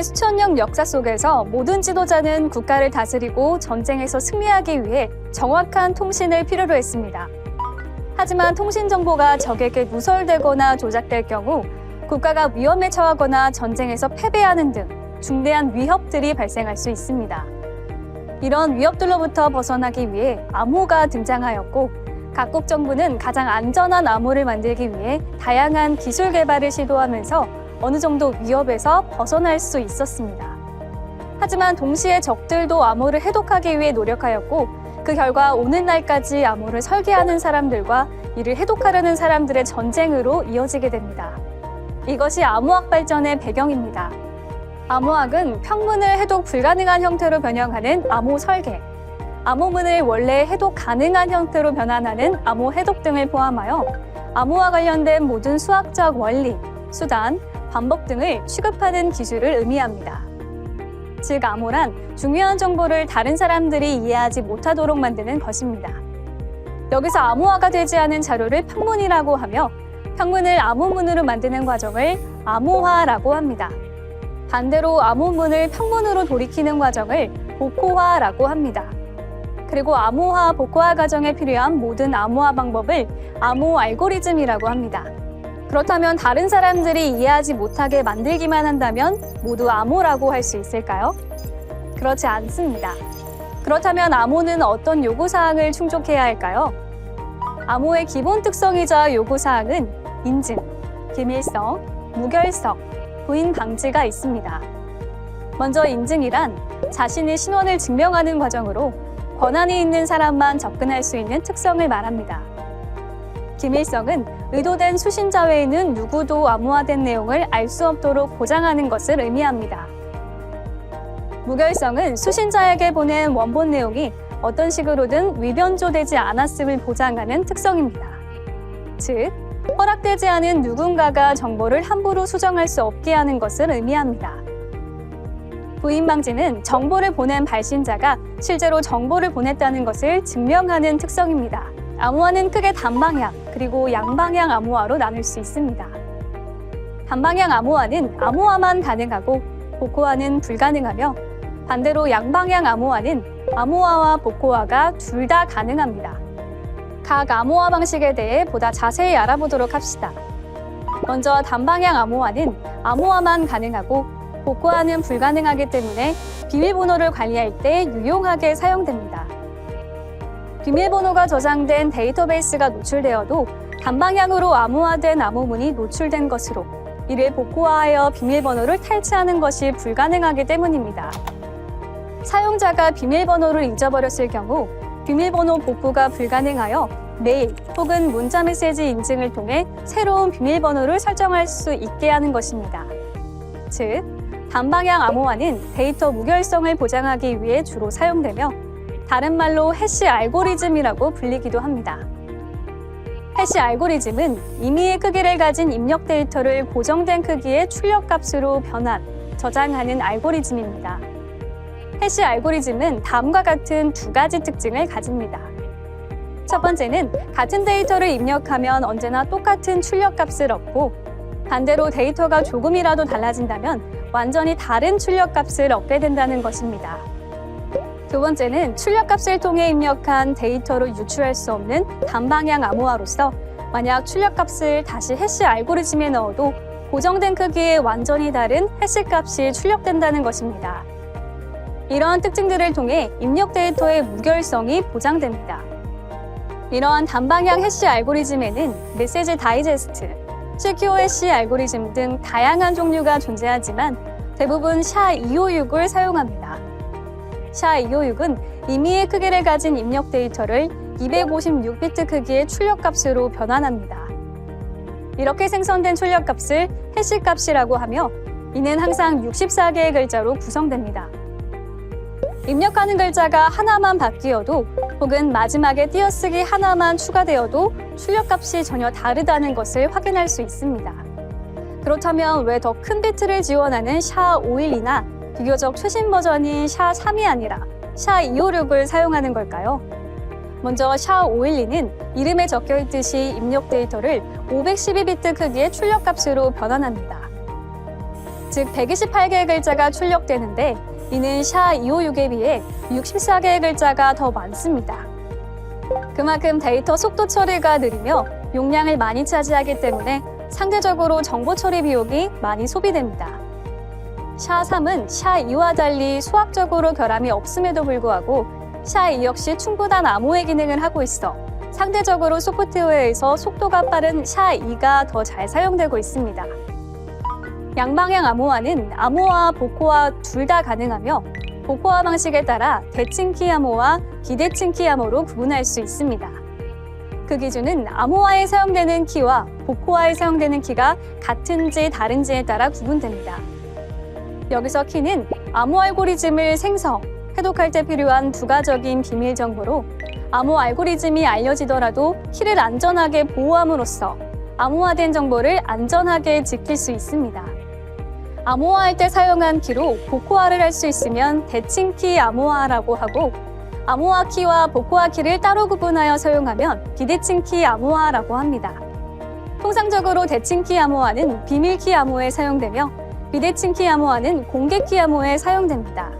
인류의 수천 년 역사 속에서 모든 지도자는 국가를 다스리고 전쟁에서 승리하기 위해 정확한 통신을 필요로 했습니다. 하지만 통신 정보가 적에게 누설되거나 조작될 경우 국가가 위험에 처하거나 전쟁에서 패배하는 등 중대한 위협들이 발생할 수 있습니다. 이런 위협들로부터 벗어나기 위해 암호가 등장하였고 각국 정부는 가장 안전한 암호를 만들기 위해 다양한 기술 개발을 시도하면서 어느 정도 위협에서 벗어날 수 있었습니다. 하지만 동시에 적들도 암호를 해독하기 위해 노력하였고 그 결과 오늘날까지 암호를 설계하는 사람들과 이를 해독하려는 사람들의 전쟁으로 이어지게 됩니다. 이것이 암호학 발전의 배경입니다. 암호학은 평문을 해독 불가능한 형태로 변형하는 암호 설계, 암호문을 원래 해독 가능한 형태로 변환하는 암호 해독 등을 포함하여 암호와 관련된 모든 수학적 원리, 수단, 방법 등을 취급하는 기술을 의미합니다. 즉, 암호란 중요한 정보를 다른 사람들이 이해하지 못하도록 만드는 것입니다. 여기서 암호화가 되지 않은 자료를 평문이라고 하며 평문을 암호문으로 만드는 과정을 암호화라고 합니다. 반대로 암호문을 평문으로 돌이키는 과정을 복호화라고 합니다. 그리고 암호화, 복호화 과정에 필요한 모든 암호화 방법을 암호 알고리즘이라고 합니다. 그렇다면 다른 사람들이 이해하지 못하게 만들기만 한다면 모두 암호라고 할 수 있을까요? 그렇지 않습니다. 그렇다면 암호는 어떤 요구사항을 충족해야 할까요? 암호의 기본 특성이자 요구사항은 인증, 기밀성, 무결성, 부인 방지가 있습니다. 먼저 인증이란 자신의 신원을 증명하는 과정으로 권한이 있는 사람만 접근할 수 있는 특성을 말합니다. 기밀성은 의도된 수신자 외에는 누구도 암호화된 내용을 알 수 없도록 보장하는 것을 의미합니다. 무결성은 수신자에게 보낸 원본 내용이 어떤 식으로든 위변조되지 않았음을 보장하는 특성입니다. 즉, 허락되지 않은 누군가가 정보를 함부로 수정할 수 없게 하는 것을 의미합니다. 부인 방지는 정보를 보낸 발신자가 실제로 정보를 보냈다는 것을 증명하는 특성입니다. 암호화는 크게 단방향 그리고 양방향 암호화로 나눌 수 있습니다. 단방향 암호화는 암호화만 가능하고 복호화는 불가능하며 반대로 양방향 암호화는 암호화와 복호화가 둘 다 가능합니다. 각 암호화 방식에 대해 보다 자세히 알아보도록 합시다. 먼저 단방향 암호화는 암호화만 가능하고 복호화는 불가능하기 때문에 비밀번호를 관리할 때 유용하게 사용됩니다. 비밀번호가 저장된 데이터베이스가 노출되어도 단방향으로 암호화된 암호문이 노출된 것으로 이를 복호화하여 비밀번호를 탈취하는 것이 불가능하기 때문입니다. 사용자가 비밀번호를 잊어버렸을 경우 비밀번호 복구가 불가능하여 메일 혹은 문자메시지 인증을 통해 새로운 비밀번호를 설정할 수 있게 하는 것입니다. 즉, 단방향 암호화는 데이터 무결성을 보장하기 위해 주로 사용되며 다른 말로 해시 알고리즘이라고 불리기도 합니다. 해시 알고리즘은 임의의 크기를 가진 입력 데이터를 고정된 크기의 출력값으로 변환, 저장하는 알고리즘입니다. 해시 알고리즘은 다음과 같은 두 가지 특징을 가집니다. 첫 번째는 같은 데이터를 입력하면 언제나 똑같은 출력값을 얻고 반대로 데이터가 조금이라도 달라진다면 완전히 다른 출력값을 얻게 된다는 것입니다. 두 번째는 출력값을 통해 입력한 데이터로 유추할 수 없는 단방향 암호화로서 만약 출력값을 다시 해시 알고리즘에 넣어도 고정된 크기의 완전히 다른 해시값이 출력된다는 것입니다. 이러한 특징들을 통해 입력 데이터의 무결성이 보장됩니다. 이러한 단방향 해시 알고리즘에는 메시지 다이제스트, 시큐어 해시 알고리즘 등 다양한 종류가 존재하지만 대부분 SHA-256을 사용합니다. SHA-256은 임의의 크기를 가진 입력 데이터를 256비트 크기의 출력값으로 변환합니다. 이렇게 생성된 출력값을 해시값이라고 하며 이는 항상 64개의 글자로 구성됩니다. 입력하는 글자가 하나만 바뀌어도 혹은 마지막에 띄어쓰기 하나만 추가되어도 출력값이 전혀 다르다는 것을 확인할 수 있습니다. 그렇다면 왜 더 큰 비트를 지원하는 SHA-512나 비교적 최신 버전인 SHA-3이 아니라 SHA-256을 사용하는 걸까요? 먼저 SHA-512는 이름에 적혀있듯이 입력 데이터를 512비트 크기의 출력값으로 변환합니다. 즉 128개의 글자가 출력되는데 이는 SHA-256에 비해 64개의 글자가 더 많습니다. 그만큼 데이터 속도 처리가 느리며 용량을 많이 차지하기 때문에 상대적으로 정보 처리 비용이 많이 소비됩니다. SHA-3은 SHA-2와 달리 수학적으로 결함이 없음에도 불구하고 SHA-2 역시 충분한 암호의 기능을 하고 있어 상대적으로 소프트웨어에서 속도가 빠른 SHA-2가 더 잘 사용되고 있습니다. 양방향 암호화는 암호화, 복호화 둘 다 가능하며 복호화 방식에 따라 대칭키 암호와 비대칭키 암호로 구분할 수 있습니다. 그 기준은 암호화에 사용되는 키와 복호화에 사용되는 키가 같은지 다른지에 따라 구분됩니다. 여기서 키는 암호 알고리즘을 생성, 해독할 때 필요한 부가적인 비밀 정보로 암호 알고리즘이 알려지더라도 키를 안전하게 보호함으로써 암호화된 정보를 안전하게 지킬 수 있습니다. 암호화할 때 사용한 키로 복호화를 할 수 있으면 대칭키 암호화라고 하고 암호화 키와 복호화 키를 따로 구분하여 사용하면 비대칭키 암호화라고 합니다. 통상적으로 대칭키 암호화는 비밀키 암호에 사용되며 비대칭키 암호화는 공개키 암호에 사용됩니다.